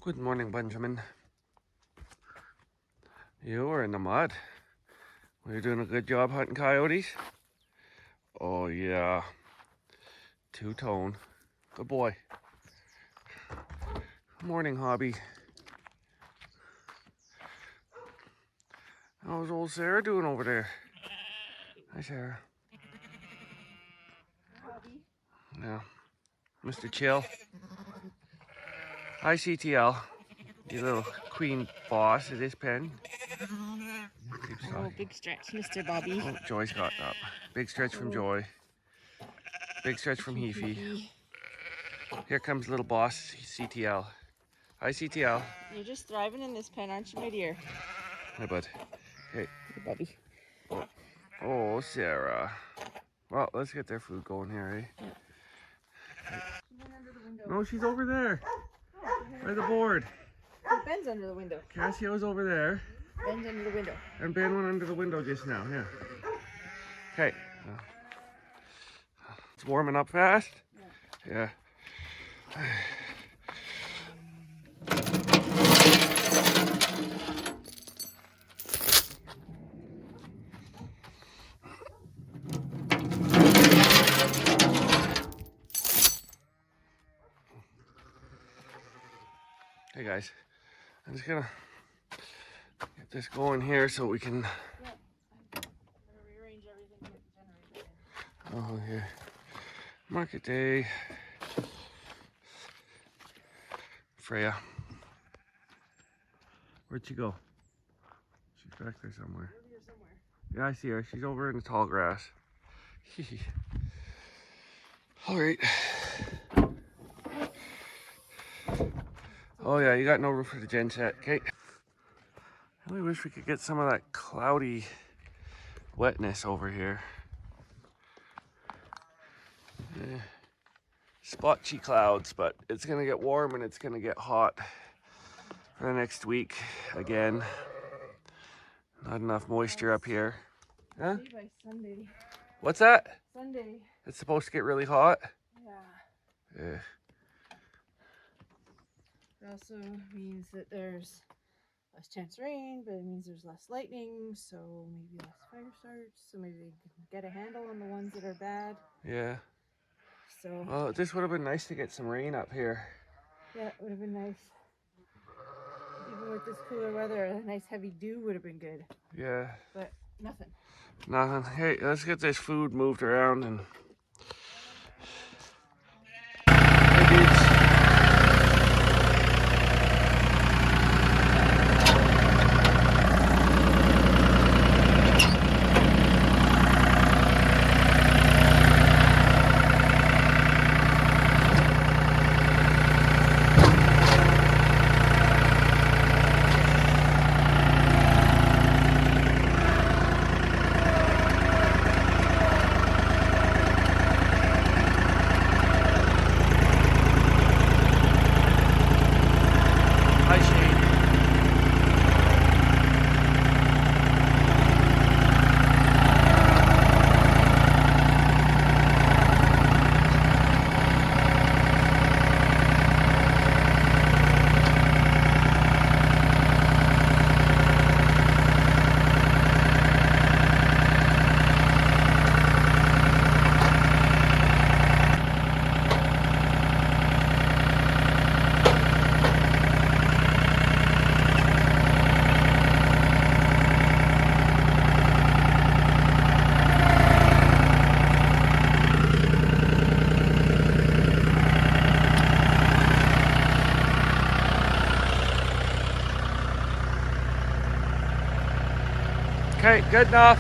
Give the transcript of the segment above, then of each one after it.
Good morning, Benjamin. You were in the mud. Were you doing a good job hunting coyotes? Oh yeah. Two-tone. Good boy. Morning, Hobby. How's old Sarah doing over there? Hi, Sarah. Hobby. Yeah. Mr. Chill. Hi, CTL. You little queen boss of this pen. Oh, big stretch, Mr. Bobby. Oh, Joy's got up. Big stretch from Joy. Big stretch from Heafy. Here comes little boss CTL. Hi, CTL. You're just thriving in this pen, aren't you, my dear? Hi, bud. Okay. Hey, Bobby. Oh, Sarah. Well, let's get their food going here, eh? Yeah. She went under the window. No, she's over there. By the board. Ben's under the window. Cassio's over there. Ben's under the window. And Ben went under the window just now, yeah. Okay. It's warming up fast? Yeah. Hey guys, I'm just gonna get this going here so we can. Yeah, I'm gonna rearrange everything to get the generator in. Oh, here. Market day. Freya. Where'd she go? She's back there somewhere. Over here somewhere. Yeah, I see her. She's over in the tall grass. All right. Oh yeah, you got no roof for the gen set, okay? I really wish we could get some of that cloudy wetness over here. Yeah. Spotchy clouds, but it's gonna get warm and it's gonna get hot for the next week again. Not enough moisture up here. Huh? Maybe by Sunday. What's that? Sunday. It's supposed to get really hot? Yeah. Yeah. It also means that there's less chance of rain, but it means there's less lightning, so maybe less fire starts, so maybe they can get a handle on the ones that are bad. Yeah. So Well, this would have been nice to get some rain up here. yeah, it would have been nice. Even with this cooler weather, a nice heavy dew would have been good. Yeah. But nothing. Nothing. Hey, let's get this food moved around and. Hey, dudes. Okay, good enough.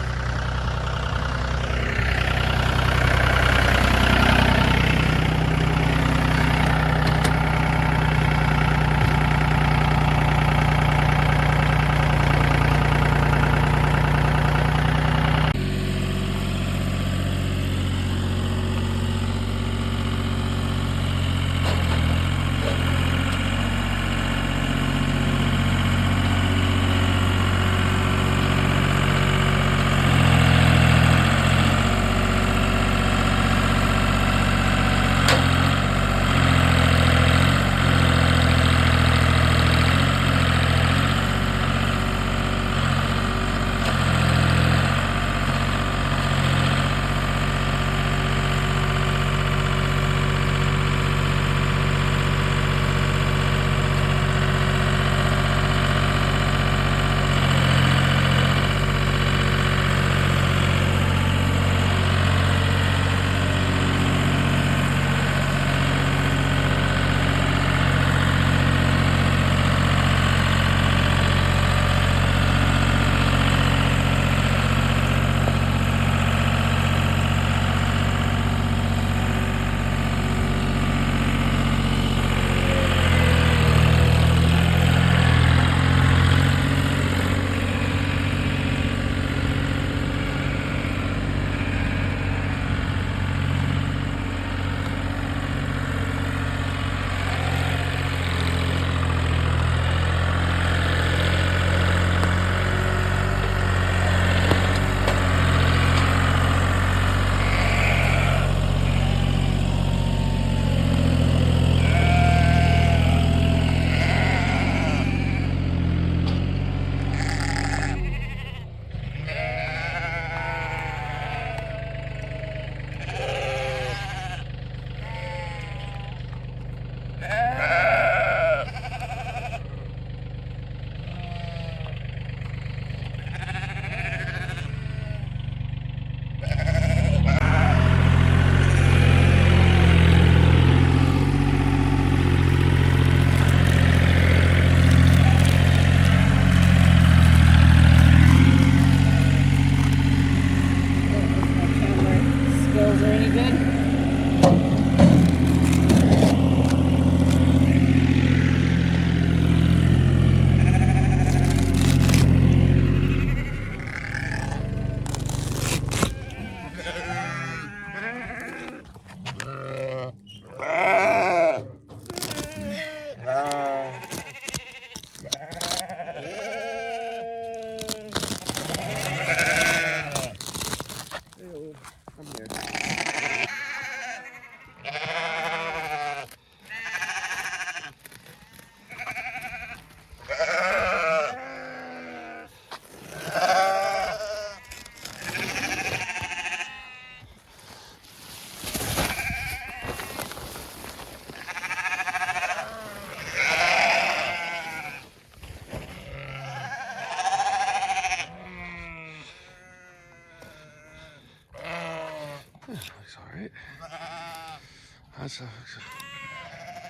So,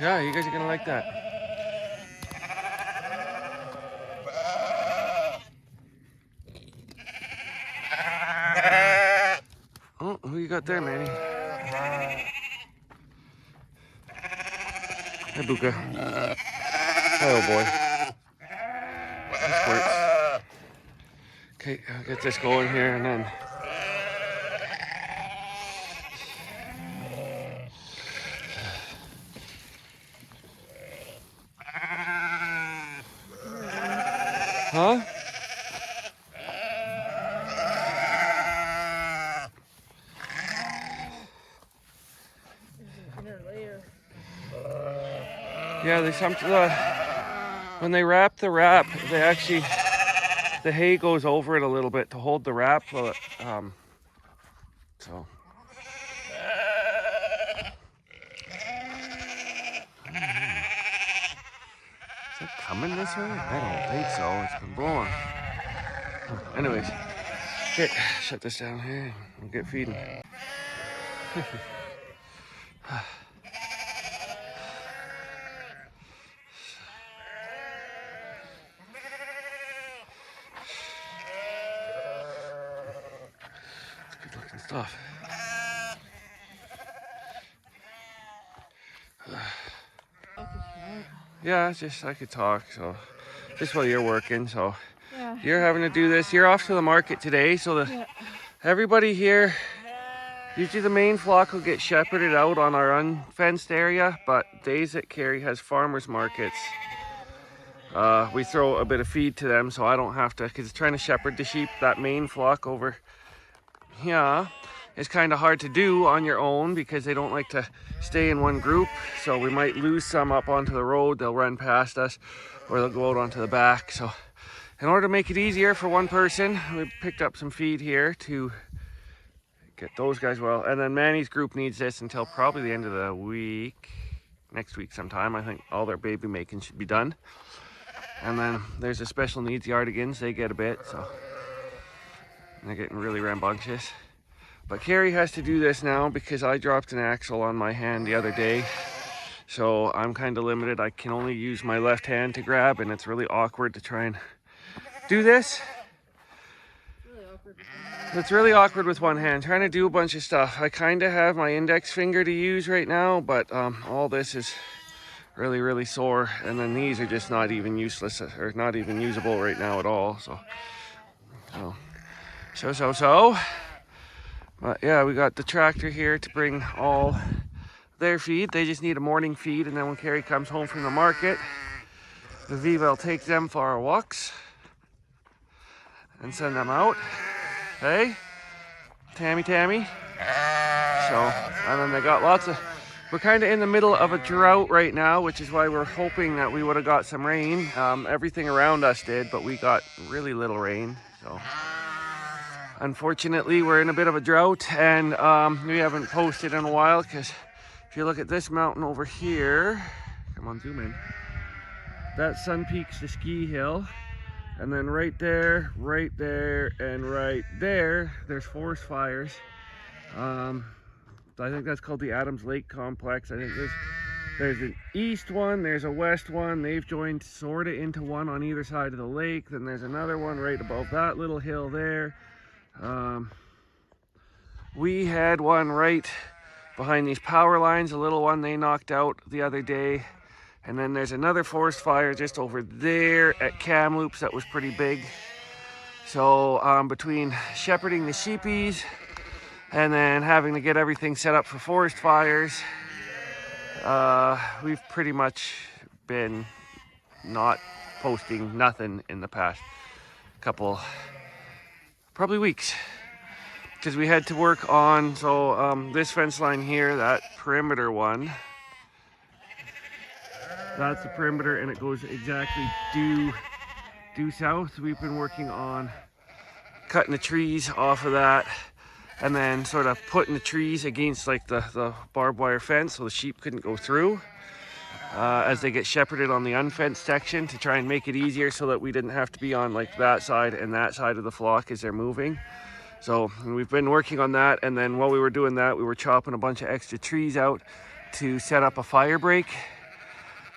yeah, you guys are gonna like that. Oh, who you got there, Manny? Hi, Buka. Hi, old boy. This works. Okay, I'll get this going here and then. Huh? Yeah, they when they wrap the wrap, they actually the hay goes over it a little bit to hold the wrap. So. Is it coming this way? I don't think so. It's been blowing. Anyways, okay, shut this down here. We'll get feeding. Good looking stuff. Yeah, just I could talk, so just while you're working, so Yeah. you're having to do this. You're off to the market today, so everybody here, usually the main flock will get shepherded out on our unfenced area, but days that Kari has farmers markets, we throw a bit of feed to them, so I don't have to, because it's trying to shepherd the sheep. That main flock over here is kind of hard to do on your own because they don't like to stay in one group, so we might lose some up onto the road. They'll run past us or they'll go out onto the back. So in order to make it easier for one person, we picked up some feed here to get those guys well. And then Manny's group needs this until probably the end of the week, next week sometime. I think all their baby making should be done. And then there's the special needs yardigans. They get a bit, so they're getting really rambunctious. But Kari has to do this now because I dropped an axle on my hand the other day. So I'm kind of limited. I can only use my left hand to grab, and it's really awkward to try and do this. It's really awkward with one hand, trying to do a bunch of stuff. I kind of have my index finger to use right now, but all this is really, really sore. And then these are just not even useless, or not even usable right now at all. So. But yeah, we got the tractor here to bring all their feed. They just need a morning feed, and then when Kari comes home from the market, the Viva will take them for our walks and send them out. Hey, Tammy. So, and then they got lots of, we're kind of in the middle of a drought right now, which is why we're hoping that we would have got some rain. Everything around us did, but we got really little rain, so. Unfortunately, we're in a bit of a drought, and we haven't posted in a while because if you look at this mountain over here, come on, zoom in. That Sun Peak's the ski hill, and then right there, and right there, there's forest fires. I think that's called the Adams Lake Complex. I think there's an east one, there's a west one. They've joined sort of into one on either side of the lake. Then there's another one right above that little hill there. We had one right behind these power lines, a little one they knocked out the other day. And then there's another forest fire just over there at Kamloops that was pretty big. So between shepherding the sheepies and then having to get everything set up for forest fires, we've pretty much been not posting nothing in the past couple, probably weeks, because we had to work on, so this fence line here, that perimeter one, that's the perimeter, and it goes exactly due south. We've been working on cutting the trees off of that, and then sort of putting the trees against like the barbed wire fence so the sheep couldn't go through as they get shepherded on the unfenced section, to try and make it easier so that we didn't have to be on like that side and that side of the flock as they're moving. So we've been working on that, and then while we were doing that, we were chopping a bunch of extra trees out to set up a fire break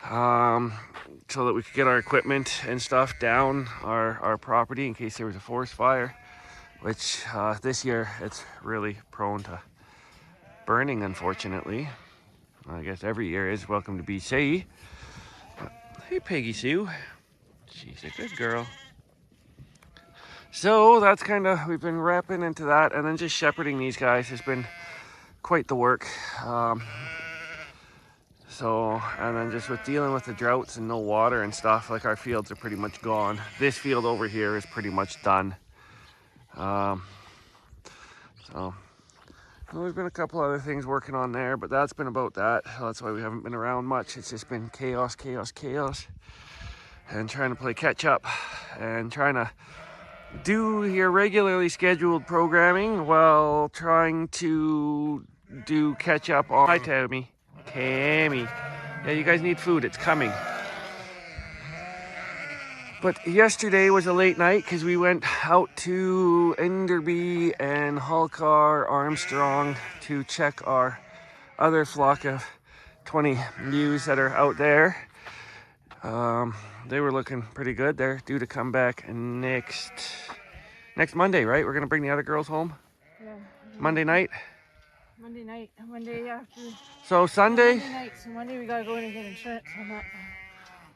so that we could get our equipment and stuff down our property in case there was a forest fire, which this year it's really prone to burning, unfortunately. I guess every year is. Welcome to BC. Hey, Peggy Sue. She's a good girl. So that's kind of, we've been wrapping into that, and then just shepherding these guys has been quite the work. And then just with dealing with the droughts and no water and stuff, like our fields are pretty much gone. This field over here is pretty much done. So there's been a couple other things working on there, but that's been about that. That's why we haven't been around much. It's just been chaos, chaos, chaos. And trying to play catch up and trying to do your regularly scheduled programming while trying to do catch up on. Hi, Tammy. Tammy. Yeah, you guys need food. It's coming. But yesterday was a late night because we went out to Enderby and Hulcar, Armstrong to check our other flock of 20 ewes that are out there. They were looking pretty good. They're due to come back next Monday, right? We're gonna bring the other girls home. Yeah. Monday night. Monday after. So Sunday. Monday night. So Monday we gotta go in and get insurance on that.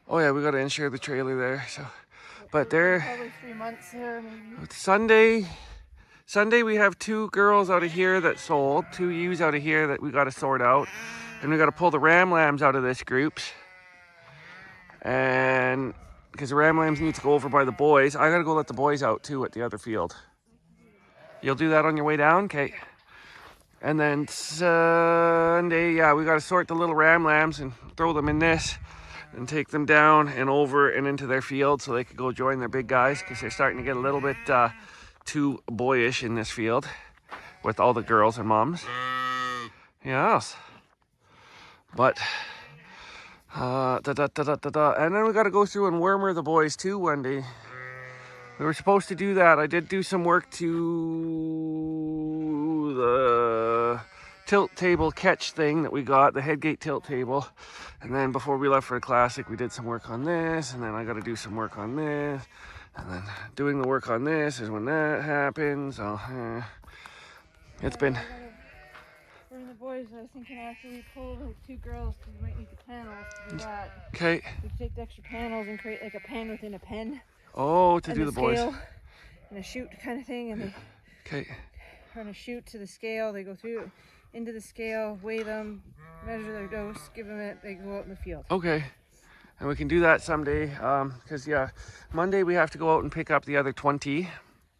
Oh yeah, we gotta insure the trailer there. So, but they're probably 3 months there. Maybe. Sunday we have 2 girls out of here that sold, 2 ewes out of here that we gotta sort out, and we gotta pull the ram lambs out of this group. And because the ram lambs need to go over by the boys, I gotta go let the boys out too at the other field. You'll do that on your way down, okay? And then Sunday, yeah, we gotta sort the little ram lambs and throw them in this and take them down and over and into their field so they could go join their big guys, because they're starting to get a little bit too boyish in this field with all the girls and moms. Yes. But and then we got to go through and wormer the boys too one day. We were supposed to do that. I did do some work to the tilt table catch thing that we got, the headgate tilt table. And then before we left for the classic, we did some work on this, and then I got to do some work on this. And then doing the work on this is when that happens. So, it's been... For the boys, I was thinking after we pull like 2 girls, because we might need the panels to do that. Okay. We could take the extra panels and create like a pen within a pen. Oh, to do the boys. And a chute kind of thing, and they run a chute to the scale. They go through into the scale, weigh them, measure their dose, give them it. They go out in the field. Okay. And we can do that someday, because yeah, Monday we have to go out and pick up the other 20.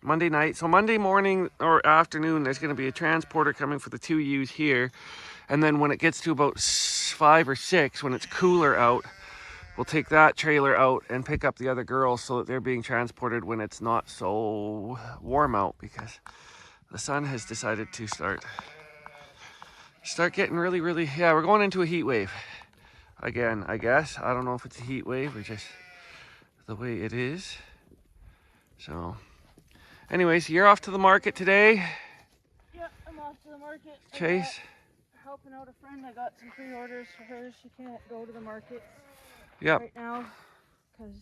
Monday night. So Monday morning or afternoon, there's going to be a transporter coming for the 2 ewes here. And then when it gets to about 5 or 6, when it's cooler out, we'll take that trailer out and pick up the other girls so that they're being transported when it's not so warm out, because the sun has decided to start getting really, really, yeah, we're going into a heat wave again, I guess. I don't know if it's a heat wave or just the way it is. So anyways, you're off to the market today. Yeah, I'm off to the market. Chase. Helping out a friend. I got some pre-orders for her. She can't go to the market right now because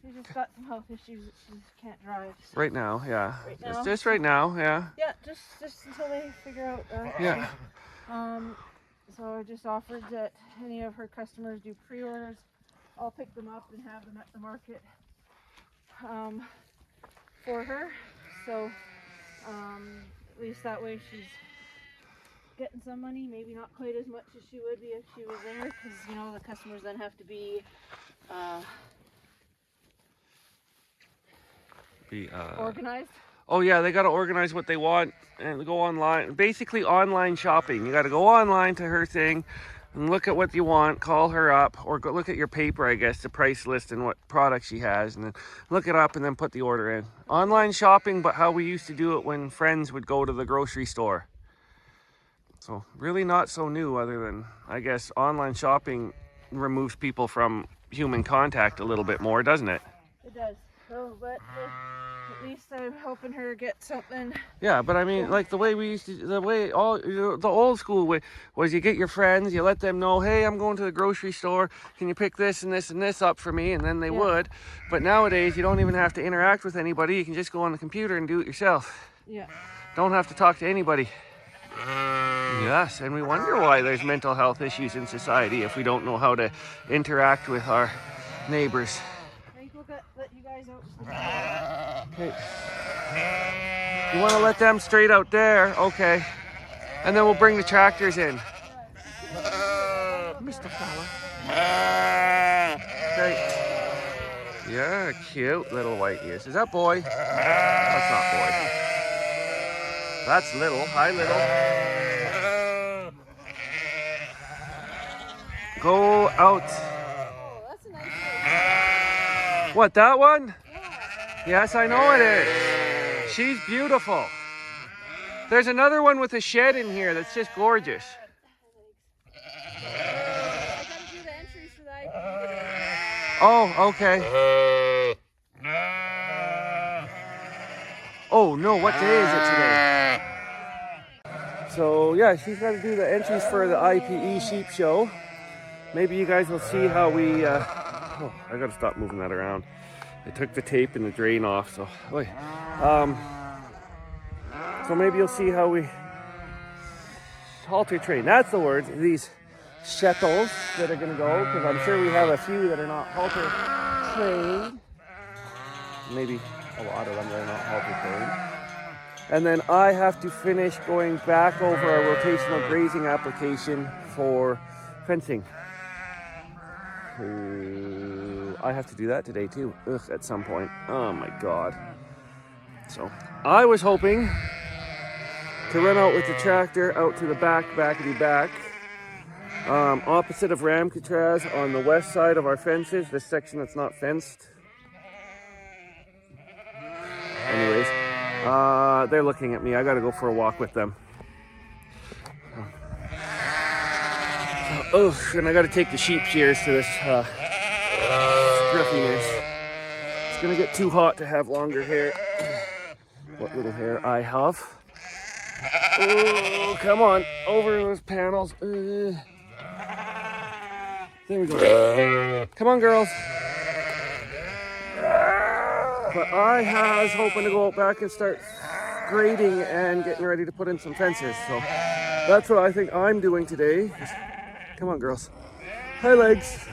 she just got some health issues that she can't drive. So. Right now, yeah. Right now. Just right now, yeah. Yeah, just until they figure out that. Yeah. So I just offered that any of her customers do pre-orders, I'll pick them up and have them at the market for her. So at least that way she's getting some money, maybe not quite as much as she would be if she was there, because you know the customers then have to be organized. Oh yeah, they got to organize what they want and go online. Basically online shopping. You got to go online to her thing and look at what you want, call her up, or go look at your paper, I guess, the price list and what product she has, and then look it up and then put the order in. Online shopping, but how we used to do it when friends would go to the grocery store. So really not so new, other than, I guess, online shopping removes people from human contact a little bit more, doesn't it? It does. So, but at least I'm helping her get something. Yeah, but I mean, like the way we used to, the way all the old school way was you get your friends, you let them know, hey, I'm going to the grocery store. Can you pick this and this and this up for me? And then they would. But nowadays, you don't even have to interact with anybody. You can just go on the computer and do it yourself. Yeah. Don't have to talk to anybody. Yes, and we wonder why there's mental health issues in society if we don't know how to interact with our neighbors. I think we'll let you guys out. Okay. You want to let them straight out there? Okay. And then we'll bring the tractors in. Mr. Fella. Okay. Yeah, cute little white ears. Is that boy? That's not boy. That's little. Hi, little. Go out. Oh, that's a nice one. What, that one? Yeah. Yes, I know it is. She's beautiful. There's another one with a shed in here that's just gorgeous. I gotta do the entries for that. Oh, okay. Oh no, what day is it today? So yeah, she's got to do the entries for the IPE sheep show. Maybe you guys will see how we, oh, I gotta stop moving that around. I took the tape and the drain off, so, so maybe you'll see how we halter train. That's the word, these shuttles that are gonna go, because I'm sure we have a few that are not halter trained. Maybe a lot of them that are not halter trained. And then I have to finish going back over a rotational grazing application for fencing. I have to do that today too, at some point. Oh my God. So I was hoping to run out with the tractor out to the backity back, opposite of Ramcatraz on the west side of our fences, this section that's not fenced. Anyways, they're looking at me. I gotta go for a walk with them. Oh, and I gotta take the sheep shears to this scruffiness. It's gonna get too hot to have longer hair. What little hair I have. Oh, come on, over those panels. There we go. Come on, girls. But I was hoping to go out back and start grading and getting ready to put in some fences. So that's what I think I'm doing today. Come on, girls. Hi, legs.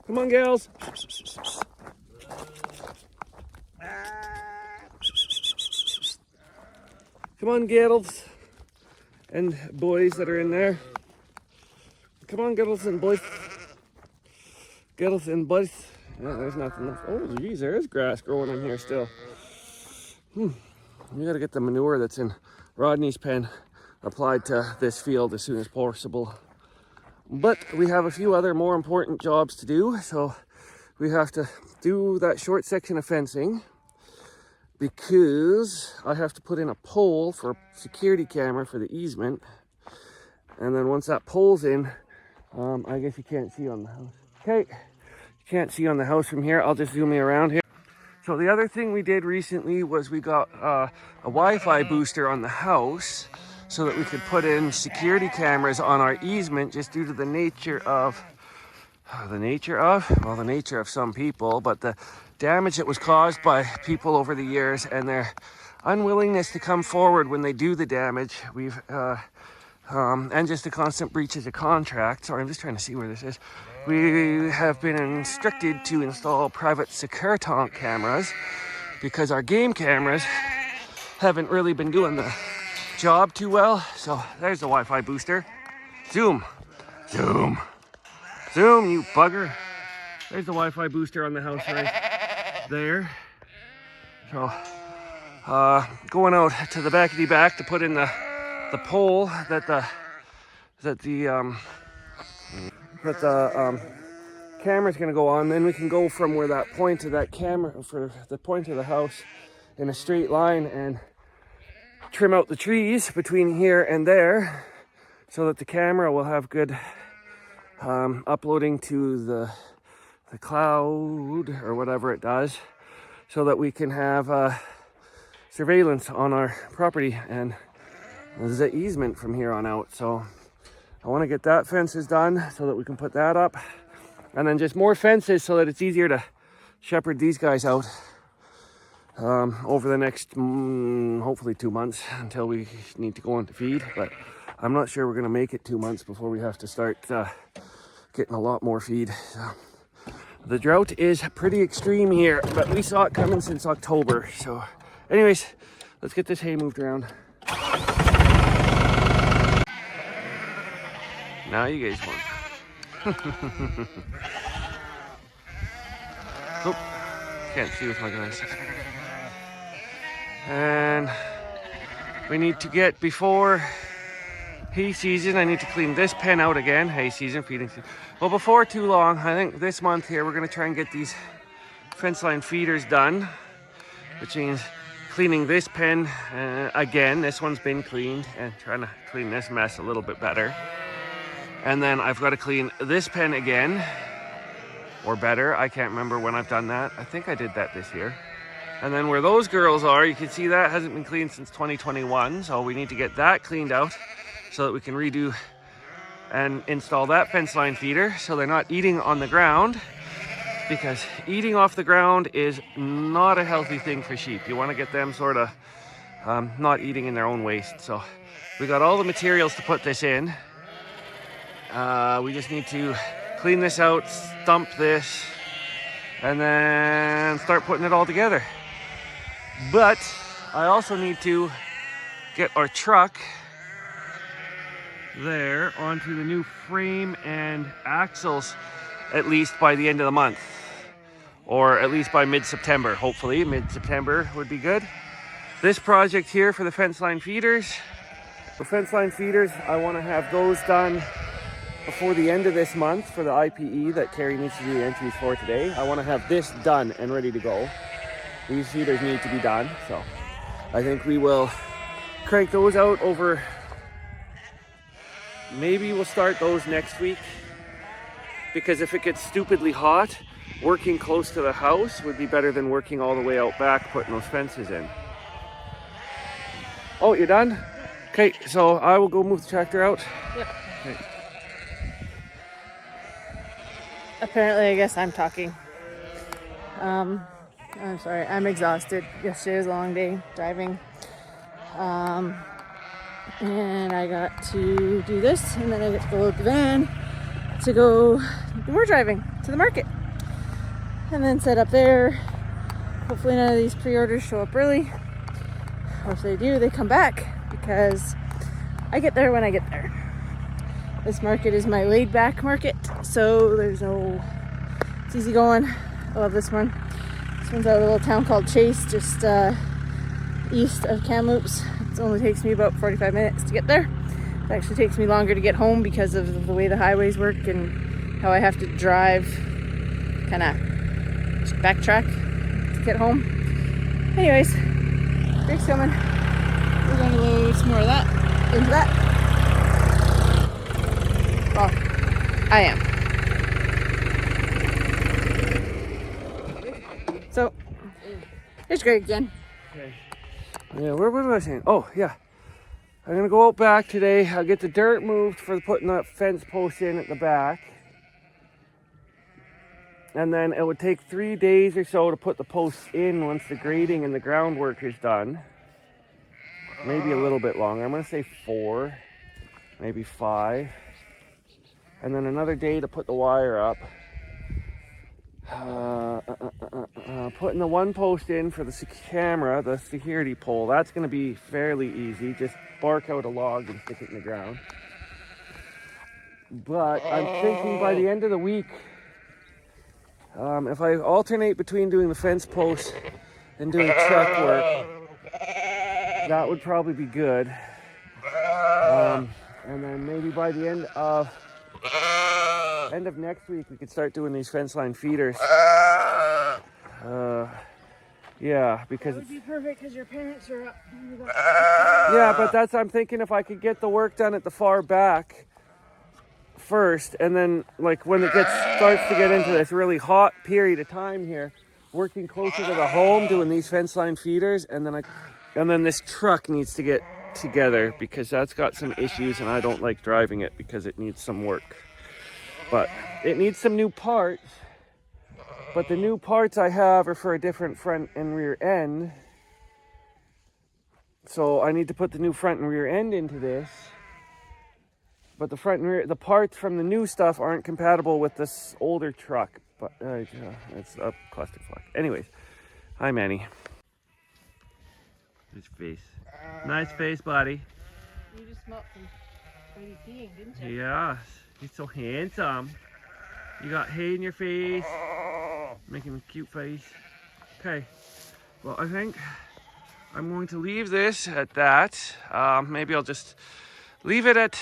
Come on, gals. Come on, girls and boys that are in there. Come on, girls and boys. Girls and boys. Yeah, there's nothing left. Oh, geez, there is grass growing in here still. We gotta get the manure that's in Rodney's pen applied to this field as soon as possible. But we have a few other more important jobs to do, so we have to do that short section of fencing because I have to put in a pole for a security camera for the easement. And then once that pole's in, I guess you can't see on the house. Okay, you can't see on the house from here. I'll just zoom you around here. So the other thing we did recently was we got a Wi-Fi booster on the house so that we could put in security cameras on our easement just due to the nature of some people, but the damage that was caused by people over the years and their unwillingness to come forward when they do the damage. And just the constant breaches of contract. Sorry, I'm just trying to see where this is. We have been instructed to install private security cameras because our game cameras haven't really been doing the job too well. So there's the Wi-Fi booster. Zoom, zoom, zoom, you bugger. There's the Wi-Fi booster on the house right there. So going out to the backity back to put in the pole that the camera's gonna go on. Then we can go from where that point of that camera for the point of the house in a straight line and trim out the trees between here and there so that the camera will have good uploading to the cloud or whatever it does, so that we can have surveillance on our property and the easement from here on out. So I want to get that fences done so that we can put that up, and then just more fences so that it's easier to shepherd these guys out over the next hopefully 2 months until we need to go on to feed. But I'm not sure we're going to make it 2 months before we have to start getting a lot more feed. So the drought is pretty extreme here, but we saw it coming since October. So anyways, let's get this hay moved around. Now you guys want. Oh, can't see with my glasses. And we need to get, before hay season, I need to clean this pen out again. Hay season, feeding season. Well, before too long, I think this month here, we're going to try and get these fence line feeders done, which means cleaning this pen again. This one's been cleaned, and trying to clean this mess a little bit better. And then I've got to clean this pen again, or better. I can't remember when I've done that. I think I did that this year. And then where those girls are, you can see that hasn't been cleaned since 2021. So we need to get that cleaned out so that we can redo and install that fence line feeder so they're not eating on the ground, because eating off the ground is not a healthy thing for sheep. You want to get them sort of not eating in their own waste. So we got all the materials to put this in. We just need to clean this out, stump this, and then start putting it all together. But I also need to get our truck there onto the new frame and axles at least by the end of the month, or at least by mid-September. Hopefully mid-September would be good. This project here for the fence line feeders, I want to have those done before the end of this month for the IPE that Kari needs to do the entries for today. I want to have this done and ready to go. These feeders need to be done, so I think we will crank those out over, maybe we'll start those next week, because if it gets stupidly hot, working close to the house would be better than working all the way out back putting those fences in. Oh, you're done? Okay, so I will go move the tractor out. Yep. Okay. Apparently, I guess I'm talking. I'm sorry, I'm exhausted. Yesterday was a long day driving. And I got to do this, and then I get to go load the van to go more driving to the market. And then set up there. Hopefully none of these pre-orders show up early. Or if they do, they come back, because I get there when I get there. This market is my laid back market, so there's no, it's easy going. I love this one. This one's out of a little town called Chase, just east of Kamloops. It only takes me about 45 minutes to get there. It actually takes me longer to get home because of the way the highways work and how I have to drive, kind of backtrack to get home. Anyways, Greg's coming. We're going to load some more of that into that. Well, I am. So, here's Greg again. Okay. Yeah, what was I saying? Oh, yeah. I'm going to go out back today. I'll get the dirt moved for putting that fence post in at the back. And then it would take 3 days or so to put the posts in once the grading and the groundwork is done. Maybe a little bit longer. I'm going to say 4, maybe 5. And then another day to put the wire up. Putting the one post in for the camera, the security pole, that's going to be fairly easy. Just bark out a log and stick it in the ground. But I'm thinking by the end of the week, if I alternate between doing the fence posts and doing truck work, that would probably be good. And then maybe by the end of next week, we could start doing these fence line feeders. Yeah, because It would be perfect because your parents are up. yeah, but that's, I'm thinking if I could get the work done at the far back first, and then like when it starts to get into this really hot period of time here, working closer to the home, doing these fence line feeders, and then this truck needs to get together because that's got some issues, and I don't like driving it because it needs some work. But it needs some new parts. But the new parts I have are for a different front and rear end. So I need to put the new front and rear end into this. But the front and rear, the parts from the new stuff aren't compatible with this older truck. But it's a cluster fuck. Anyways, hi Manny. His face. Nice face, buddy. You just smelled some pretty peeing, didn't you? Yes, he's so handsome. You got hay in your face, making a cute face. Okay, well I think I'm going to leave this at that. Maybe I'll just leave it at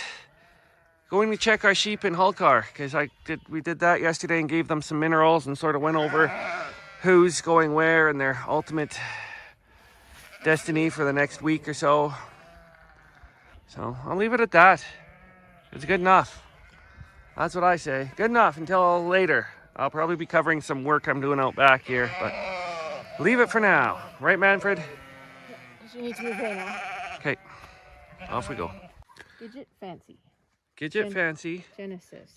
going to check our sheep in Hulcar, because we did that yesterday and gave them some minerals and sort of went over who's going where and their ultimate destiny for the next week or so. So I'll leave it at that. It's good enough. That's what I say. Good enough until later. I'll probably be covering some work I'm doing out back here, but leave it for now. Right, Manfred? Yeah, because you need to move here now. Okay, off we go. Gidget Fancy. Gidget Fancy. Genesis.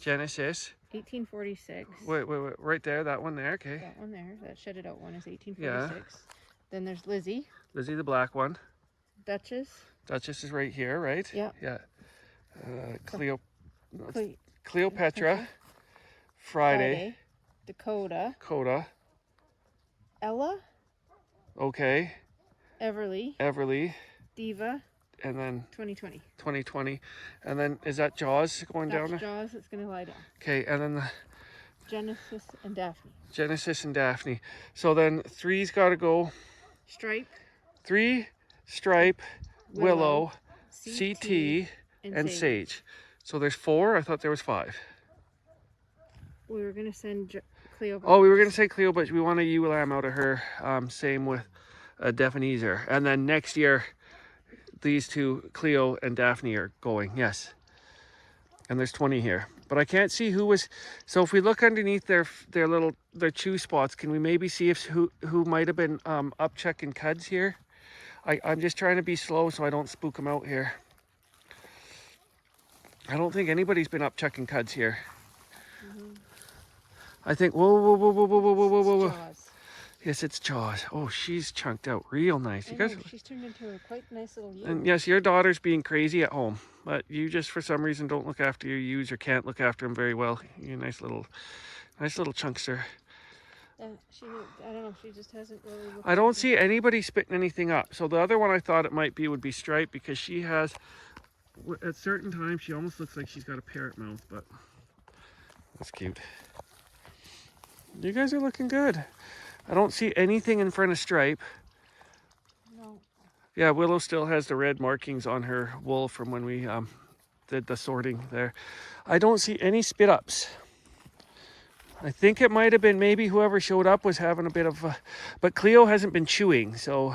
1846. Wait, right there, that one there, okay. That one there, that shedded out one is 1846. Yeah. Then there's Lizzie. Lizzie, the black one. Duchess. Duchess is right here, right? Yeah. Yeah. Cleopatra. Friday. Dakota. Coda. Ella. Okay. Everly. Diva. And then 2020. And then is that Jaws going down there? Jaws, it's going to lie down. Okay, and then the Genesis and Daphne. Genesis and Daphne. So then three's got to go. Stripe. 3, Stripe, Willow, CT, and Sage. So there's 4. I thought there was 5. We were going to send Cleo. Oh, we were going to say Cleo, but we want a ewe lamb out of her. Same with Definezer. And then next year, these two, Cleo and Daphne, are going. Yes. And there's 20 here. But I can't see who was. So if we look underneath their chew spots, can we maybe see if who might have been up checking cuds here? I'm just trying to be slow so I don't spook them out here. I don't think anybody's been up checking cuds here. I think, whoa. Jaws. Yes, it's Jaws. Oh, she's chunked out real nice. You guys, she's turned into a quite nice little ewe. and yes, your daughter's being crazy at home, but you just for some reason don't look after your ewes or can't look after them very well. You're a nice little chunkster. I don't know, she just hasn't really looked. I don't see anybody spitting anything up. So the other one I thought it might be would be Stripe, because she has, at certain times, she almost looks like she's got a parrot mouth, but that's cute. You guys are looking good. I don't see anything in front of Stripe. No. Yeah, Willow still has the red markings on her wool from when we did the sorting there. I don't see any spit ups. I think it might have been maybe whoever showed up was having a bit of but Cleo hasn't been chewing, so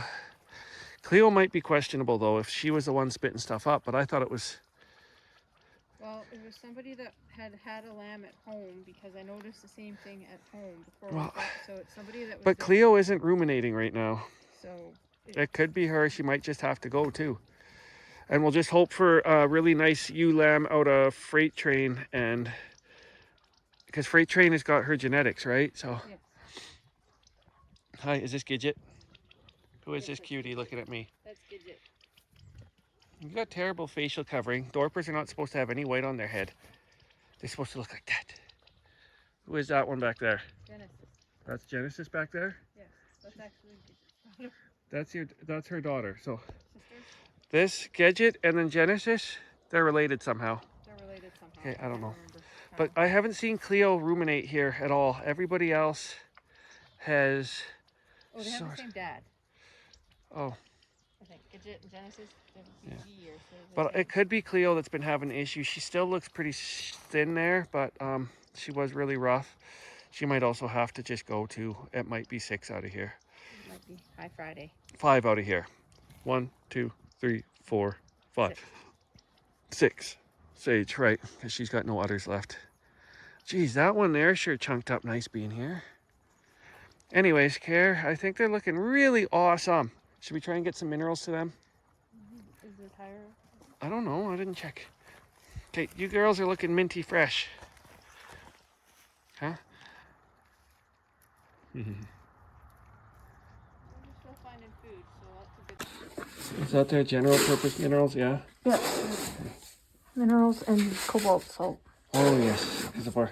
Cleo might be questionable though if she was the one spitting stuff up, but I thought it was. Well, it was somebody that had a lamb at home, because I noticed the same thing at home before. Well, so it's somebody that was. But Cleo isn't ruminating right now. So. It could be her. She might just have to go too. And we'll just hope for a really nice ewe lamb out of Freight Train, and because Freight Train has got her genetics, right? So. Yes. Hi, is this Gidget? Who is this cutie looking at me? That's Gidget. You got terrible facial covering. Dorpers are not supposed to have any white on their head. They're supposed to look like that. Who is that one back there? Genesis. That's Genesis back there? Yes, that's actually Gidget's daughter. That's her daughter. So Sisters? this Gidget and then Genesis, they're related somehow. They're related somehow. Okay, I don't know. But I haven't seen Cleo ruminate here at all. Everybody else has. Oh, they have the same dad. Oh. I think Gidget and Genesis. Yeah. But it could be Cleo that's been having issues. She still looks pretty thin there, but she was really rough. She might also have to just go to. It might be 6 out of here. It might be High Friday. 5 out of here. 1, 2, 3, 4, 5, 6. Sage, right, because she's got no udders left. Geez, that one there sure chunked up nice being here. Anyways, Kara, I think they're looking really awesome. Should we try and get some minerals to them? Is the tire? I don't know, I didn't check. Okay, you girls are looking minty fresh. Huh? We're still finding food, so that's a good. Is that their general purpose minerals? Yeah. Yeah. Minerals and cobalt salt. Oh yes, because of our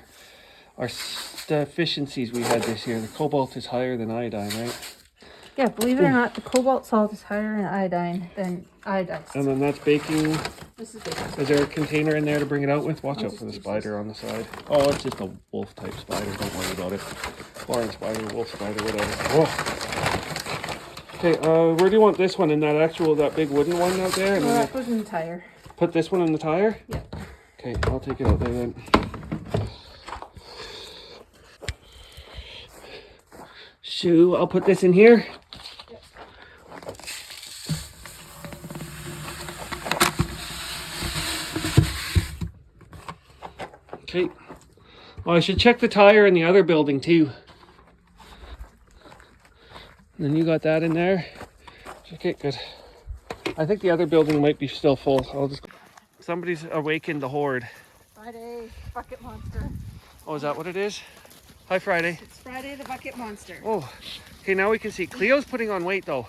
deficiencies we had this year. The cobalt is higher than iodine, right? Yeah, believe it or not, the cobalt salt is higher in iodine than iodized. And then that's baking. This is baking. Is there a container in there to bring it out with? Watch I'll out for the just spider on the side. Oh, it's just a wolf type spider. Don't worry about it. Foreign spider, wolf spider, whatever. Whoa. Okay, where do you want this one? In that big wooden one out there? Well, that goes in the tire. Put this one in the tire? Yeah. Okay, I'll take it out there then. Shoo, I'll put this in here. Yep. Okay. Well, I should check the tire in the other building too. And then you got that in there. Okay, good. I think the other building might be still full. I'll just. Somebody's awakened the horde. Friday, bucket monster. Oh, is that what it is? Hi, Friday. It's Friday the bucket monster. Oh, okay, now we can see. Cleo's putting on weight though.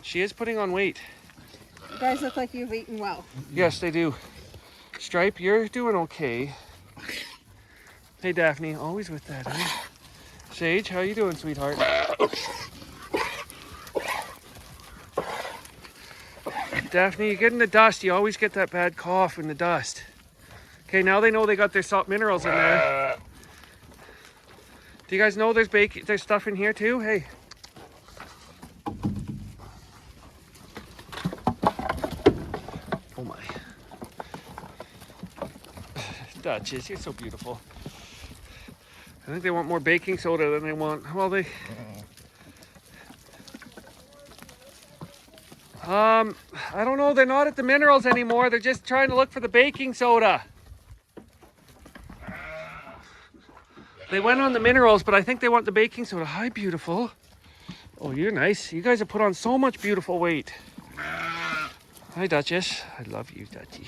She is putting on weight. You guys look like you've eaten well. Yes, they do. Stripe, you're doing okay. Hey, Daphne, always with that, eh? Sage, how you doing, sweetheart? Daphne, you get in the dust. You always get that bad cough in the dust. Okay, now they know they got their salt minerals in there. Do you guys know there's stuff in here too? Hey. Oh my. Duchess, you're so beautiful. I think they want more baking soda than they want. Well, they. I don't know. They're not at the minerals anymore. They're just trying to look for the baking soda. They went on the minerals, but I think they want the baking soda. Hi, beautiful. Oh, you're nice. You guys have put on so much beautiful weight. Hi, Duchess. I love you, Dutchie.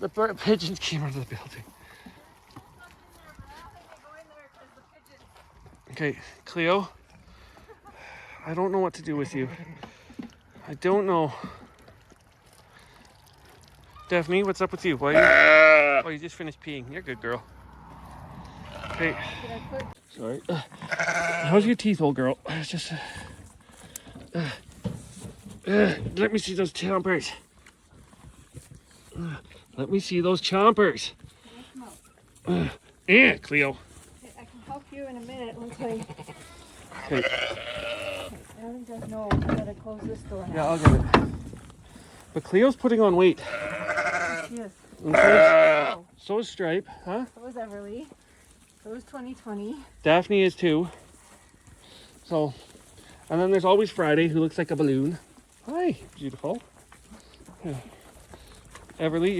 The pigeons came out of the building. Okay, Cleo. I don't know what to do with you. I don't know. Daphne, what's up with you? Why oh, you just finished peeing. You're a good girl. Okay. Sorry. How's your teeth, old girl? It's just. Let me see those chompers. Let me see those chompers. Yeah, Cleo. I can help you in a minute once I. Okay. I think I know. I gotta close this door now. Yeah, I'll get it. But Cleo's putting on weight. She is. And so is Stripe, huh? So is Everly. So is 2020. Daphne is too. So, and then there's always Friday, who looks like a balloon. Hi, beautiful. Yeah. Everly,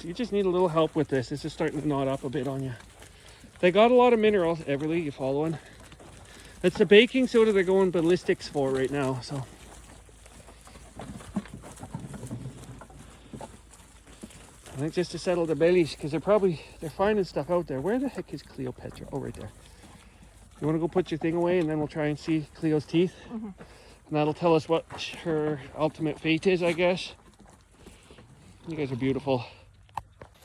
you just need a little help with this. This is starting to knot up a bit on you. They got a lot of minerals. Everly, you following? It's the baking soda they're going ballistics for right now, so. I think just to settle their bellies, because they're finding stuff out there. Where the heck is Cleopatra? Oh, right there. You want to go put your thing away, and then we'll try and see Cleo's teeth? Mm-hmm. And that'll tell us what her ultimate fate is, I guess. You guys are beautiful.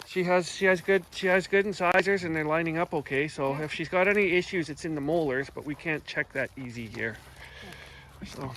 She has good incisors, and they're lining up okay. So if she's got any issues, it's in the molars, but we can't check that easy here. So.